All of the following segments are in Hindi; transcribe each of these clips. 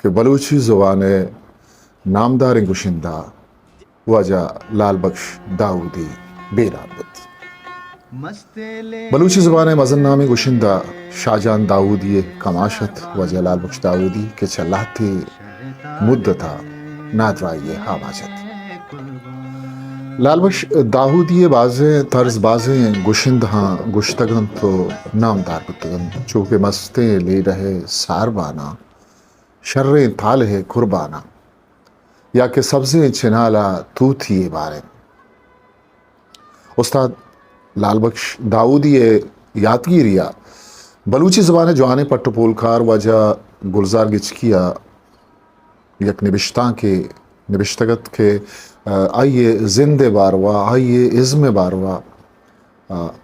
कि बलूची ज़ुबान नामदार गुशिंदा वजह लाल बख्श दाऊदी बेराबत बलूची ज़ुबान मज़न नामी गुशिंदा शाहजहान दाऊदी कमाशत वजह लाल बख्श दाऊदी के चलाते मुद्दता नादराई हमाजत लाल बख्श दाऊदी बाज़े तर्ज बाज़े गुशिंद हाँ गुश्तगन तो नामदार बुतगन चूँकि मस्ते ले रहे सारबाना शर्रे थाल है कुर्बाना या कि सब्ज़े चिनाला तू थी बारे उस्ताद लाल बख्श दाऊदी यादगिरिया बलूची ज़बान जवान पट्टपोलकार वजह गुलजार गिचकिया यक निबिश्ता के निबिश्तगत के आइए जिंदे बारवा आइए इज़्म बारवा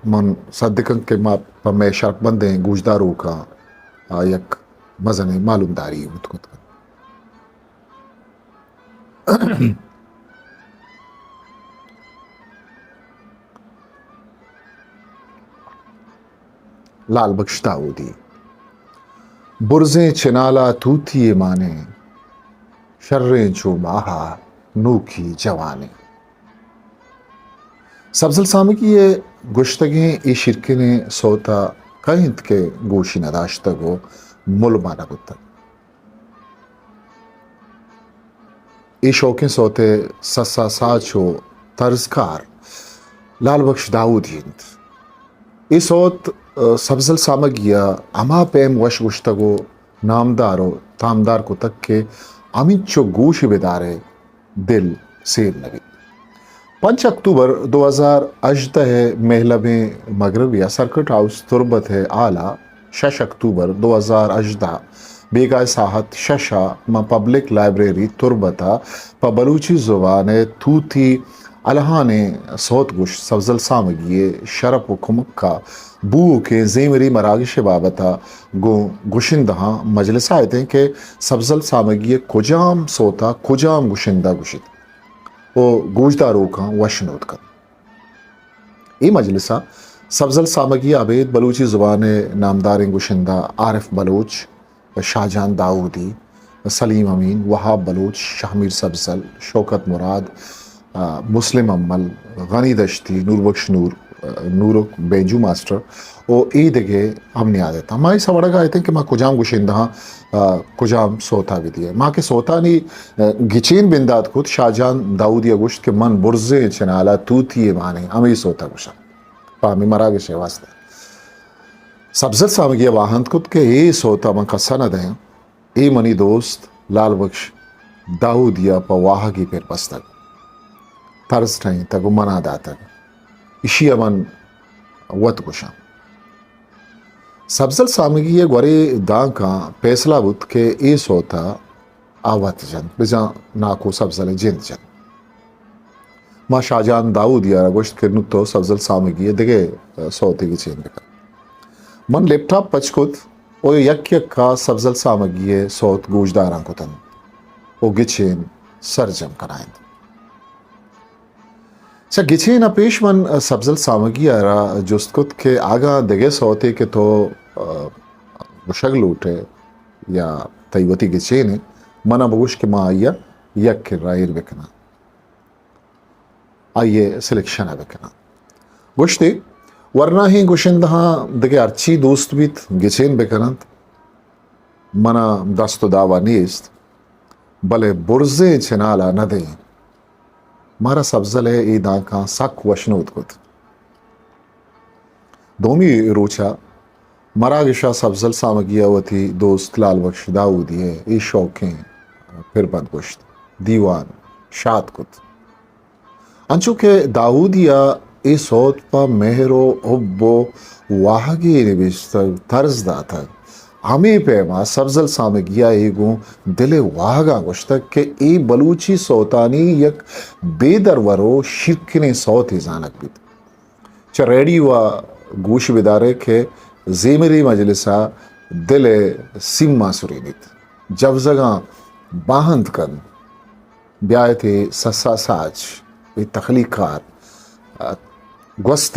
मन सदकन के मा पमे शर्पबंदे गुजदारों का यक मज़ने मालूमदारी उतकुत लाल बख्श दाऊदी बुर्ज़े चिनाला तूती माने शर्रे जो माहा नूखी जवाने सब्ज़ल सामी की ये गुश्तगे ए शिरके ने सोता कहिंत के गोशी नदाश्तगो मुलमाना गुत्ता ए शौकें सोते ससा साचो तर्जकार लाल बख्श दाऊदी ए सोत सब्ज़ल सामगिया अमा पेम वश गुश्तगो नामदारो तामदार को तक के अमित चो गोश बेदारे दिल सेर नबी 5 अक्टूबर 2018 है महलब मगरबिया सर्किट हाउस तुरबत है आला 6 अक्टूबर 2018 बेगा साहत शशा म पब्लिक लाइब्रेरी तुरबता प बलूची ज़ुबान थूथी अलहाने सौत गुश सब्ज़ल सामगिए शरप खुमक्का बू के ज़ेमरी मरागिश बाबता गो गुशिंदहा मजलिसा आयते के सब्ज़ल सामगिए कुजाम सोता कुजाम गुशिंदा गुशिद ओ गोजदारों का वशनोद का ये मजलिसा सब्ज़ल सामगिए आबेद बलूची ज़ुबान नामदार गुशिंदा आरिफ बलोच शाहजहान दाऊदी सलीम अमीन वहाब बलोच शामिर सब्ज़ल शौकत मुराद मुस्लिम अम्मल गनी दश्ती नूर बख्श नूर नूर बेंजू मास्टर ओ ईद के हमने आ देता माँ ऐसा बड़ा गए थे कि माँ कुजाम गुशिंदा कुजाम सोता भी दिए माँ के सोता नहीं गिचीन बिंदात खुद शाहजहान दाऊदी अगुश्त के मन बुर्जे चनाला तू थी माने हमें सोता गुशा पामी मरा के शेवास्ते सब्ज़ल सामगिय वाहन खुद के ये सोता मन का सनद है ए मनी दोस्त लाल बख्श दाऊदिया पवाह की पेर पस्तक तर्ज नहीं तक मना दाता इशी अमन वत कुशा सब्ज़ल सामगी ये ग्वरे दां का फैसला बुत के ए सोता आवत जन बिजा नाको सब्ज़ल जिंद जन माँ शाहजहान दाऊद या गोश्त के नुक्तो सब्ज़ल सामगी ये देखे सोते की चेन बेकर मन लैपटॉप पचकुत ओ यक का सब्ज़ल सामगी ये सोत गोजदारां को तन ओ गिचेन सरजम कराएं अच्छा गिचेन अपेश मन सब्ज़ल सामगी आरा जुस्तकुत के आगा दगे सोते के तो बुशग लूटे या तैवती गिचेन मना बगुश के माँ आया यक के रायर बेकना आइए सिलेक्शन है बेकना गुश्ते वरना ही गुशिंदहा दगे अर्ची दोस्त बीत गिचेन बेकनंत मना दस्तो दावा नीस्त भले बुर्जे चिनाला न दें मारा सब्ज़ल है ई दाका सक वशनूद कुत दोमी रोचा मरागिशा सब्ज़ल सामगिया वती दोस्त लाल बख्श दाऊदी है ई शौकें फिर बंद गुश्त दीवान शाद कुत अंचु के दाऊदिया ई सोत पा मेहरो उब्बो वाहगी निबिश्तर तर्ज दाता हमें पैमा सब्ज़ल सामगिया एगो दिले वाहगा गुश्तक के ए बलूची सोतानी यक बेदरवरो शिरकने सौत जानक बिद च रेडी व गोश बिदारे के ज़ेमरी मजलिसा दिले सिम्मा सुरीनित जब जगह बाहंद कन ब्यायत ससा साज व तख्लीकार gwast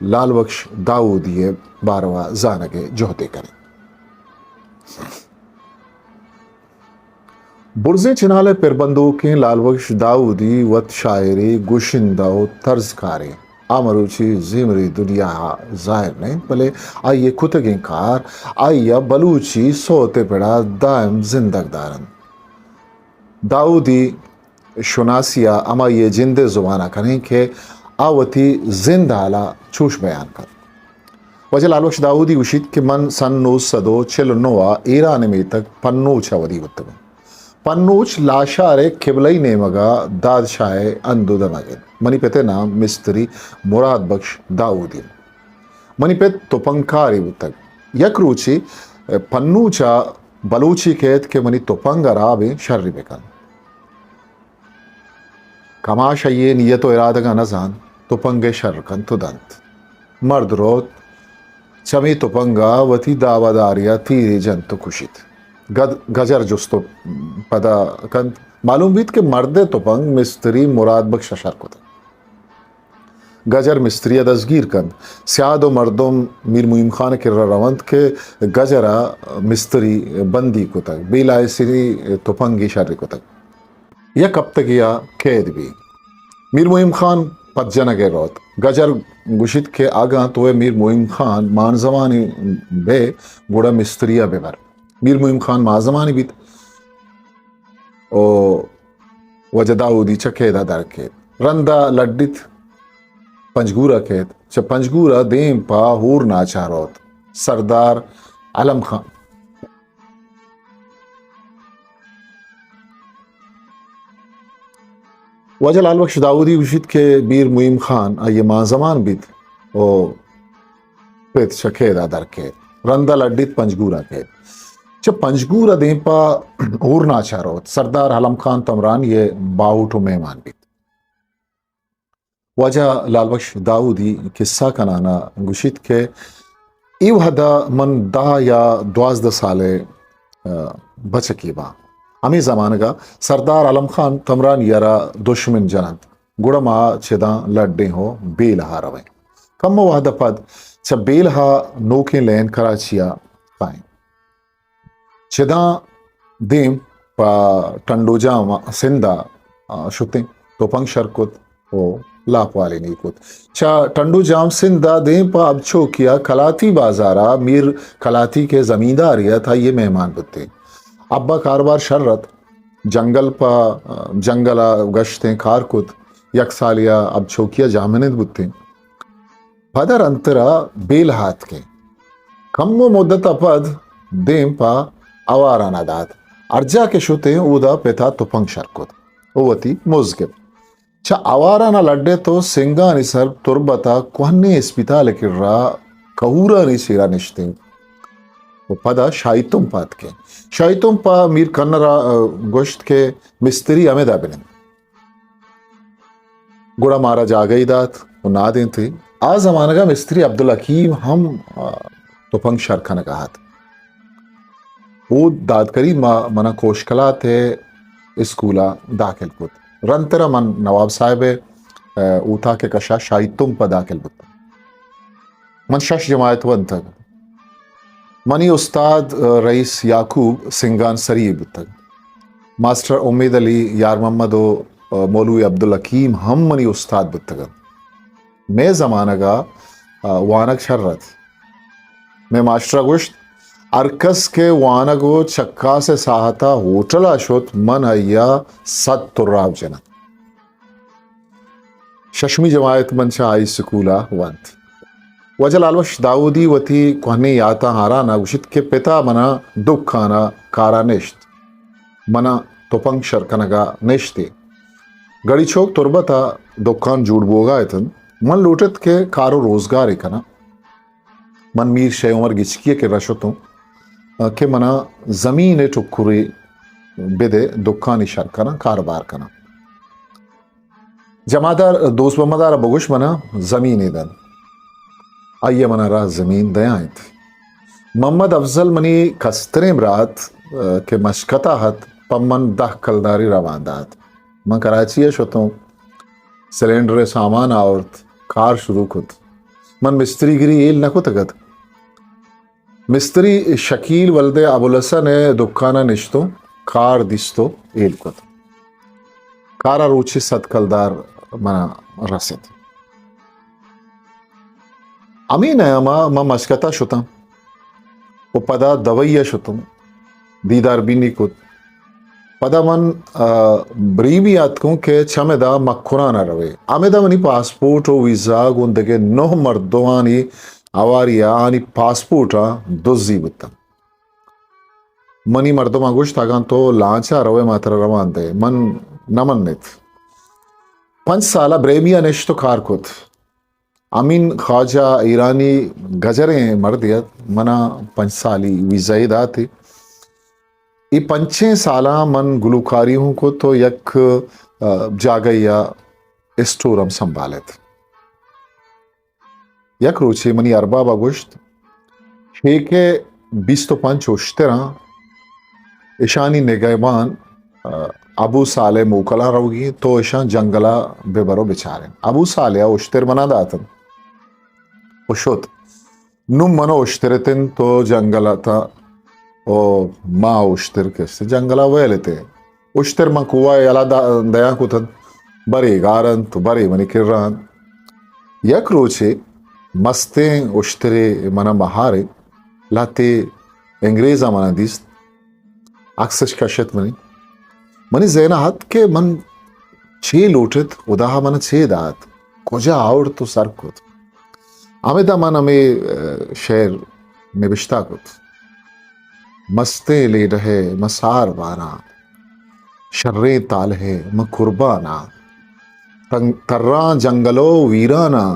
लाल बख्श दाऊदी बारवा जानगे जोहदे करें बुरजे चिनाले पिरबंदो के लाल बख्श दाऊदी वत शायरी गुशिंदा तर्जकारे आमरुचि जिमरी दुनिया जाहिर नहीं भले आइए खुतगे कार आइया बलूची सोते पड़ा दायम जिंदगदारन दाऊदी शुनासिया अमा ये जिंदे जुबाना करें कि आवती जिंदाला छूश बयान कर वजह लाल बख्श दाऊदी उशित के मन सन नो सदो चिल नोआ ईरान में तक पन्नूच अवधि उत्तम पन्नूच लाशारे किबलई ने मगा दादशाहे अंदुद मगे मनी पेते नाम मिस्त्री मुराद बख्श दाऊदी मनी पेत तोपंकारी उत्तक यक रूची पन्नूचा बलूची केत के मनी तोपंगा राबे शर्री बेकन कमाश ये नियतो इरादगा नजान तुपंगे शर्कन तुदंत मर्द रोत चमी तुपंगा वती दावादारिया तीरे जंतु खुशित गजर जुस्तो पदा कंत मालूम बीत के मर्दे तुपंग मिस्त्री मुराद बख्श शर्कत गजर मिस्त्री दसगीर कंद स्यादो मर्दों मीर मुइम खान के रवंत के गजरा मिस्त्री बंदी को तक बेलाए सिरी तुपंगी शर्री को तक यह कब तक या कैद भी मीर मुइम खान पज्जन के रोत गजर गुशित के आगा तो मीर मुइम खान मानजमानी बे गुड़ा मिस्त्रिया बेबर मीर मुइम खान माजमानी बीत ओ वजदाऊदी चकेदा दर के रंदा लड्डित पंजगूरा केत च पंजगूरा देम पा हूर नाचारोत सरदार आलम खान वजह लाल बख्श दाऊदी उशित के बीर मुइम खान ये माजमान बीत ओ पेत शखेदा दर के रंदा लड्डित पंजगूरा के च पंजगूरा देपा और नाचारो सरदार आलम खान तमरान ये बाउटो मेहमान बीत वजह लाल बख्श दाऊदी किस्सा कनाना गुशित के इव हदा मन दा या 12 साले बचकी बा अमी जमानगा सरदार आलम खान तमरान यारा दुश्मन जनत गुड़मा छेदा लड्डे हो बेलहा रवे कम वाहद पद छ बेलहा नोके लैन कराचिया पाए छेदा देम पा टंडोजा सिंदा शुते तोपंग शरकुत ओ लाप वाले नीकुत छा टंडोजाम सिंदा देम पा अब छो किया कलाती बाजारा मीर कलाती के जमींदारिया था ये मेहमान बुते अब्बा कारोबार शर्रत जंगल पा जंगला गश्तें कारकुत यक सालिया अब छोकिया जामनित बुत्ते पदर अंतरा बेल हाथ के कम मुद्दत अपद देम पा आवारा नादात अर्जा के शुते उदा पेता तुपंग शरकुत ओवती मुजगिब छा आवारा ना लड्डे तो सिंगा निसर तुरबता कुहन्ने अस्पताल किर्रा कहूरा नि सिरा निश्ते वो पदा शाइतुम पात के शाइतुम पा मीर कन्नरा गोश्त के मिस्त्री अमेदा बिन गुड़ा मारा जा गई दात वो ना दें थे आ जमाना का मिस्त्री अब्दुल हकीम हम तुपंग शरखा ने कहा था वो दादकरी मना कोशकला थे स्कूला दाखिल पुत रंतरा मन नवाब साहब ऊथा के कशा शाइतुम पा दाखिल पुत मन शश जमायत वन तक मनी उस्ताद रईस याकूब सिंगान सरीब तक मास्टर उम्मीद अली यार मोहम्मद मौलवी अब्दुल हकीम हम मनी उस्ताद बुतग मैं जमानगा वानक शर्रत मैं मास्टर गुश्त अरकस के वानगो चक्का से साहता होटल अशोत मन अय्या सत तुर्राब जना शशमी जमायत मंशा आई स्कूला वंत वजह लाल बख्श दाऊदी वती कहने याता हारा ना गुशित के पिता मना दुख खाना कारा निश्त मना तुपंग शरकनगा निश्ते गड़ी छोक तुरबता दुकान जूड़ बोगा इतन मन लूटत के कारो रोजगार कना मन मीर शे उमर गिचकिए के रशतों के मना जमीन टुकुरी बेदे दुकान शरकना कारोबार कना जमादार दोस्त बमदार बगुश मना जमीन दन आइए मना रहा जमीन दयाएं थी मोहम्मद अफजल मनी कस्तरे रात के मशकता हत पम्मन दह कलदारी रवांदात मन कराची शोतों सिलेंडर सामान आवत कार शुरू खुद मन मिस्त्री गिरी एल नको तगत मिस्त्री शकील वल्दे अबुलसन दुकाना निश्तो कार दिस्तो एल खुद कारा रूची सत्कलदार मना रसित अमीन है मा मस्कता शुतम वो पदा दवैया शुतम दीदार बीनी कुत पदा मन ब्रीवी आतकों के चमेदा मक्खुना न रवे आमेदा मनी पासपोर्ट ओ वीजा गुंदगे नोह मर्दवानी आवारिया आनी पासपोर्ट दुजी बुत्ता मनी मर्दमा गुश तागान तो लांचा रवे मात्र रवांदे मन नमन नित 5 साला ब्रेमिया नेश्तो कार कुत अमीन ख्वाजा ईरानी गजरे मर्दियत मना 5 साली वीजा दाती ये 5 साला मन गुलूकारी हूं को तो यक जागैया स्टोरम संभालेत यक रुचि मनी अरबा बगुश्त शेखे 25 उश्तरा ईशानी निगहबान अबू साले मोकला रहोगी तो ईशान जंगला बेबरो बेचारे अबू साले उश्तर मना दातन उशुत नुम मनो उश्तरतिन तो जंगला था ओ मा उश्तर के जंगला वेलेते उश्तर मा कुआ याला दया कुतन बरे गारन तो बरे मनी किर्रान यक रोचे मस्ते उश्तरे मना महारे लाते अंग्रेजा मना दिस अक्सश कशत मनी जैना हाथ के मन 6 लोटत उदाहा मन 6 दात कोजा आवड़ तो सर कुत आमेदा मन हमें शेर निबिश्ता कुत मस्ते ले रहे मसार वाना शर्रे ताल है म कुर्बाना तर्रा जंगलो वीराना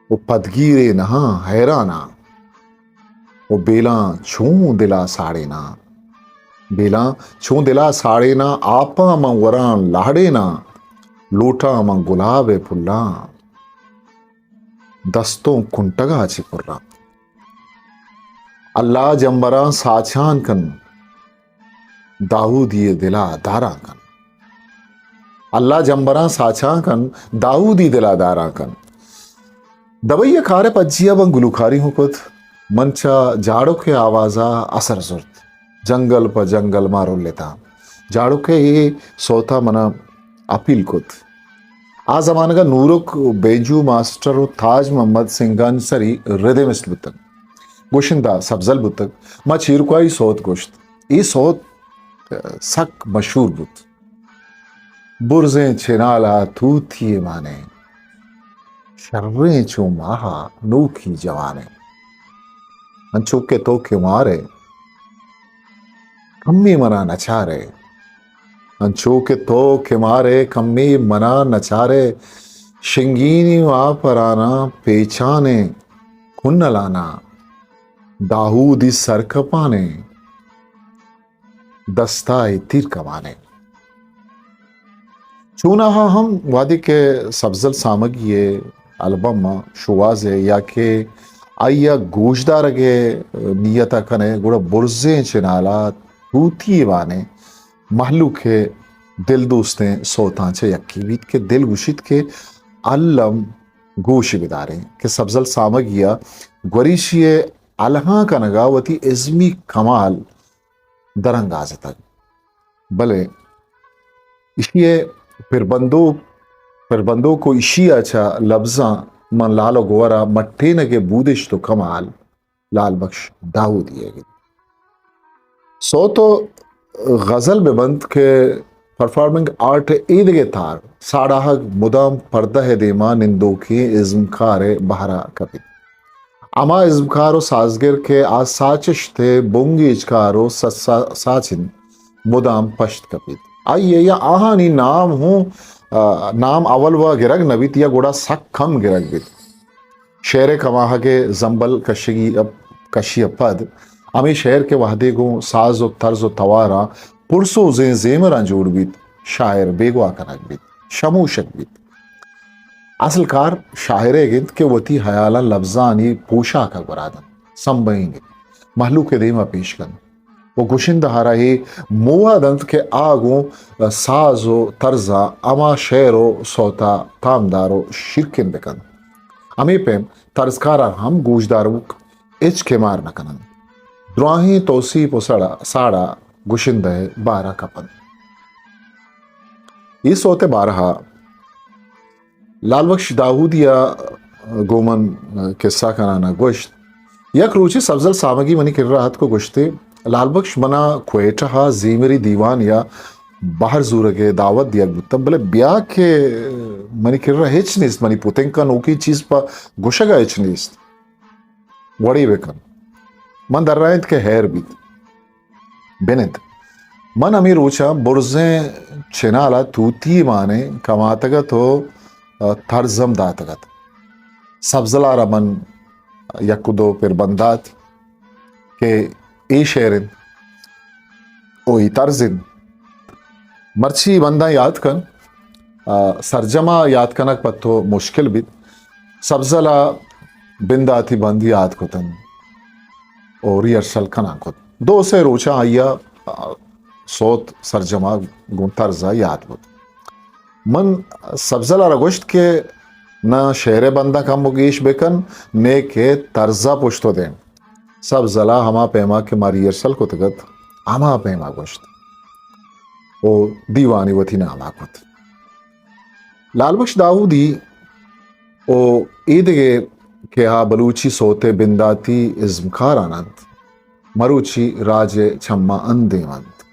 वो पदगीरे नहा हैराना वो बेला छू दिला साड़े ना बेला छू दिला साड़े ना आपा म वरान लाड़े ना लोटा म गुलाबे फुल्ला दस्तों कुंटगा चिकुर्रा अल्लाह जंबरा साचान कन दाऊद ये दिला दारा कन अल्लाह जंबरा साचा कन दाऊद ही दिला दारा कन दवैया खारे पज्जिया बंग गुलुखारी हूं कुत मंचा जाड़ो के आवाजा असर जुर्त जंगल पर जंगल मारो लेता जाड़ो के ये सोता मना अपील कुत आ जमाने का नूरुक बेंजू मास्टर और ताज मोहम्मद सिंगान सरी हृदय में बुतक गोशिंदा सब्जल बुतक मा चीरकुआई सोत गोश्त ये सोत सक मशहूर बुत बुरजे छिनाला थूथिए माने शर्रे चो माहा नोखी जवाने अंचो के तो के मारे कम्मी मना नचारे अंचो के तो के मारे कम्मी मना नचारे शिंगीनी वहां पर आना पेचाने कुन्नलाना दाऊद इस सर कपाने दस्ताए तीर कमाने चूना हम वादी के सब्जल सामगी एल्बम शुवाजे या के आइया गोशदार के नियता कने गुड़ा बुर्जे चिनाला तूती वाने महलू के दिल दोस्ते सोतांचे यक्की बीत के दिल गुशित के अल्लम गोशी बिदारे के सब्जल सामगिया ग्वरीशिये अलहा का नगावती इज़्मी कमाल दरंगाज तक भले इशिये फिर बंदो को इशी अच्छा लफ्जा मन लालो गोरा मट्ठे न के बूदिश तो कमाल लाल बख्श दाऊद ये सो तो गजल बेबंद के परफॉर्मिंग आर्ट ईदगे थार साड़ाह मुदाम पर्दा है देमा निंदो की इज़्म खारे बहरा कपी अमा इज़्मकारो साजगिर के आज साचिश थे बोंगी इजकारो साचिन मुदाम पश्त कपित आइए या आहानी नाम हूँ नाम अवल व गिरग नबीत या गोड़ा सक खम गिरग बित शेर कमाह के जंबल कशी पद अमी शेर के वादे को साज व तर्ज व तवारा पुरसो जेमरा जोड़ बित शायर बेगवा कनक बित शमूशक बित असल कार शायरे गिंद के वती हयाला लफ्जानी पोशा का बरादन संबेंगे महलू के देमा पेशकन वो गुशिंद हराही मुआ दंत के आगो साजो तर्जा अमा शेरो सोता तामदारो शिरकिन बेकन अमी पेम तर्जकारा हम गूजदारुक इच के मार नकनन द्रोही तोसी पोसड़ा साड़ा गुशिंद है 12 कपन इस सोते 12 लाल बख्श दाऊदिया गोमन किस्सा कनाना गोश्त यक रुचि सब्जल सामगी मनी किर राहत को गोश्ते लाल बख्श मना क्वेटा हा जीमरी दीवान या बाहर जूरगे दावत दिया गुत्तम बले ब्याह के मनी किर रहा हेच निस्त मनी पुतेंका नोकी चीज पा गोशगा हेच निस्त वड़ी बेकन मन दर्रायत के हेर बीत बेनेत मन अमीर ऊंचा बुर्जे चेनाला तूती माने कमातगत हो थर्जम दातगत सब्जला रमन यकुदो फिर बंदात के ई शेरिन ओ ई तर्जिन मर्ची बंदा याद कन सरजमा याद कनक पत्तो मुश्किल भी सब्जला बिंदा थी बंदी याद कुतन और रिहर्सल कना कुत दो से रोचा आया सोत सरजमा गुंतरजा याद बुत मन सब्जला रगोश्त के न शेरे बंदा का मुगीश बेकन ने के तर्जा पुश्तो दें सब्जला हमा पैमा के मारियरसल को तगत आमा पैमा गोश्त ओ दीवानी वथी नामा कुत लाल बख्श दाऊदी ओ ईदगे के हा बलूची सोते बिंदाती इज्मखार आनंद मरुची राजे छम्मा अंदेवंत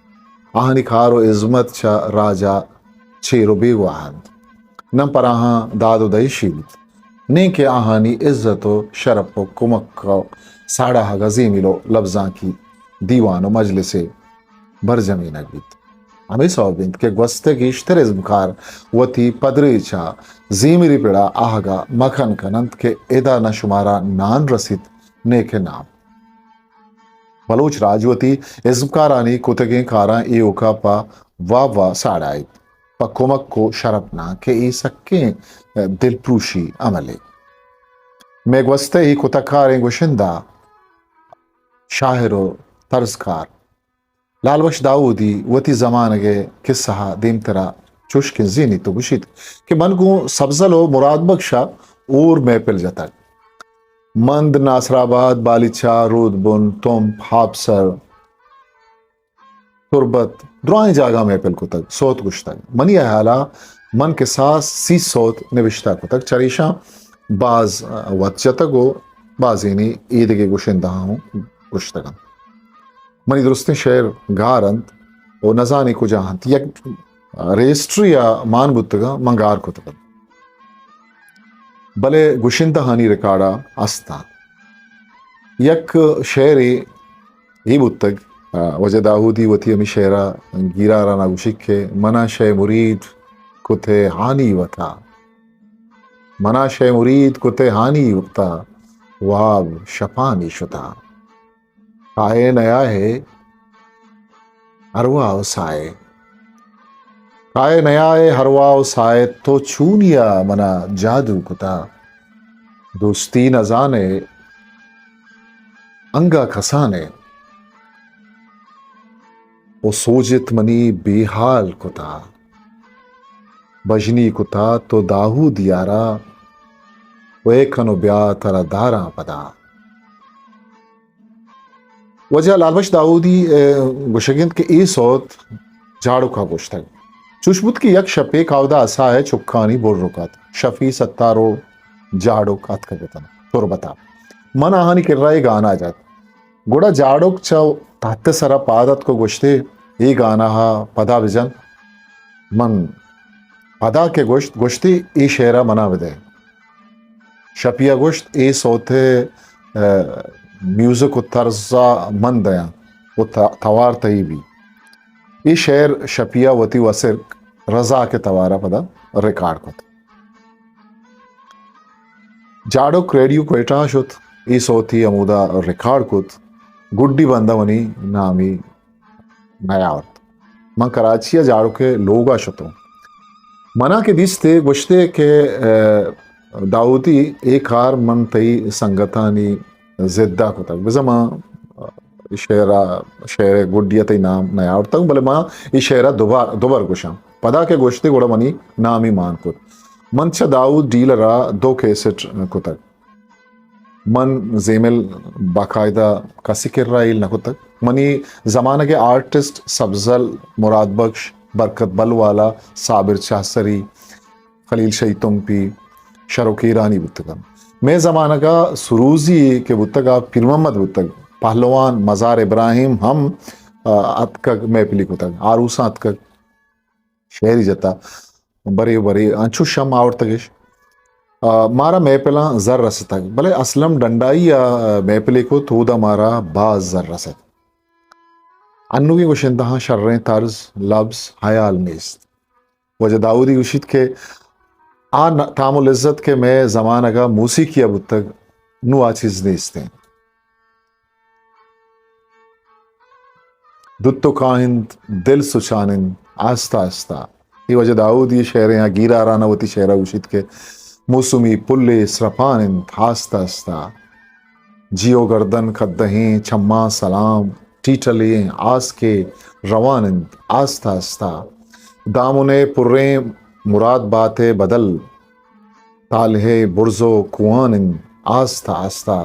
आहनी खारो इज्मत छा राजा छेरो बेगवाहंद न पराहा दादो दैशीत ने के आहानी इज्जतो शरफो कुमक्को साड़ा गजी मिलो लफ्जा की दीवानो मजलिसे भर जमीन अगीत हमें सौबिंद के gwasते की इश्तर इज्मखार वती पदरी छा जीमिरी पिड़ा आहगा मखन कनंत के एदा न शुमारा नान रसित ने के नाम बलूच राजवती इज्मकारानी कुतगे कारा ए उका पा वा साड़ाई पकुमक को शरपना के ई सक्के दिलप्रूशी अमले में gwasते ही कुतकारें गुशिंदा शाहिरो तर्जकार लाल बख्श दाऊदी वती जमानगे किस्सा दीम तरा चुश्क जीनी तो गुशित कि मन को सब्जलो मुराद बख्शा और महफिल जाता मंद नासराबाद बालिचा रूदबुन तुम हापसर तुरबत द्रोही जागा महफिल को तक सोत गुश्ता मनी हाला मन के साथ सी सोत निविश्ता को तक चरीशा बाज वचतगो बाजीनी ईद के गुशिंदा हूँ गुश्तगन मनी दुरुस्ती शेर गारंत और नजानी को जहांत यक रेस्ट्रिया मान बुतगा मंगार को तक भले गुशिंदा हानी रिकार्डा अस्ता यक शेरी ही बुतग वजह दाऊदी वती अमी शेरा गिरा राना गुशिके मना शे मुरीद कुते हानी वता मना शे मुरीद कुते हानी वता वाब शपानी शुता काहे नया है हरवा साए काहे नया है हरवा साए तो छूनिया मना जादू कुता दोस्ती न जाने अंगा खसाने ओ सोजित मनी बेहाल कुता बजनी कुता तो दाहू दियारा वे खनो ब्या तरा दारा पदा वजह लाल बख्श दाऊदी गुशगिंद के ई सोत झाड़ू का गोश्त चुशबुत की यक शपे कावदा असा है चुक्कानी बोर रुकात शफी सत्तारो झाड़ू कात का बेतन तोर बता मन आहानी कर रहा है गाना जात गोड़ा झाड़ूक चाव तात्ते सरा पादत को गोश्ते ये गाना हा पदा विजन मन पदा के गोश्त गोश्ती ई शेरा मना विदे शपिया गोश्त ए सोते म्यूजिक तर्जा मन दया वो तवार तई भी ये शेर शपिया वती वसिर रजा के तवारा पदा रिकॉर्ड को जाड़ोक रेडियो क्वेटा शुत ई सोती अमुदा रिकॉर्ड कुत गुड्डी बंदवनी नामी नया मन कराचिया जाड़ो के लोगा शुतो मना के दिसते गुश्ते के दाऊदी एक हार मन तई संगतानी जिद्दा को तक बिजमा शेरा शेर गुड्डियत नाम नया और तंग बले माँ ई शेरा दोबार गोशाम पदा के गोश्ती गोड़ा मनी नामी मान कुत मंच दाऊद डीलरा दो कैसेट कुतक मन जेमिल बाकायदा कसी कर रहा इल नकुतक मनी जमाना के आर्टिस्ट सब्जल मुराद बख्श बरकत बलवाला साबिर चासरी खलील शही तुमपी शरोकी ईरानी बुतकम मैं जमाना का सुरूजी के बुतका पीर मोहम्मद बुतक पहलवान मजार इब्राहिम हम अतकक मैं पिली कुतक आरूसा अतकक शहरी जता बरे बरे अंशु शम आवड़तगिश मारा मैं पहला जर रस तक भले असलम डंडाई या मैं पहले को थोड़ा मारा बाज जर रस अन्नु की कुशिंदा शर्रें तर्ज लफ्ज हयाल मेस्त वजह दाऊदी उशित के तामुल इज्जत के मैं जमाना का मूसीकी अब तक नु आ चीज नेस्ते दुत्तो काहिंद दिल सुचानिंद आस्ता आस्ता ये वजह दाऊद ये शेर यहाँ गीरा रानावती शेरा उशित के मौसमी पुल्ले स्रपानिंद आस्ता आस्ता जियो गर्दन खद्दहें छम्मा सलाम टीटले आस के रवानिंद आस्ता आस्ता दामुने पुर्रे मुराद बातें बदल तालहे बुर्जो कुआनिंद आस्ता आस्ता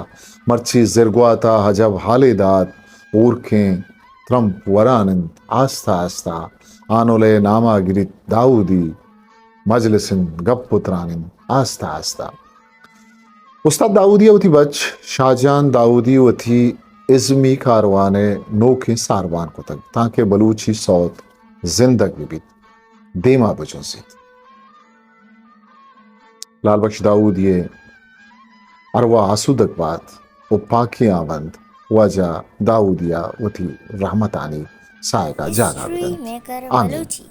मर्ची जिरगवाता हजब हालेदात ऊरखें त्रम्प वरानिंद आस्ता आस्ता आनोले नामा गिरित दाऊदी मजलिसिन गप पुत्रानिंद आस्ता आस्ता उस्ताद दाऊदी वती बच शाहजहान दाऊदी वती इज़्मी कारवाने नोखे सारवान को तक ताकि बलूची सौत जिंदगी बीत देमा बचों से लाल बख्श दाऊद ये अरवा आसूदक बात वो पाकी आबंद वजह दाऊदिया वती रहमतानी सायका जागा History Maker आमीन। Baluchi.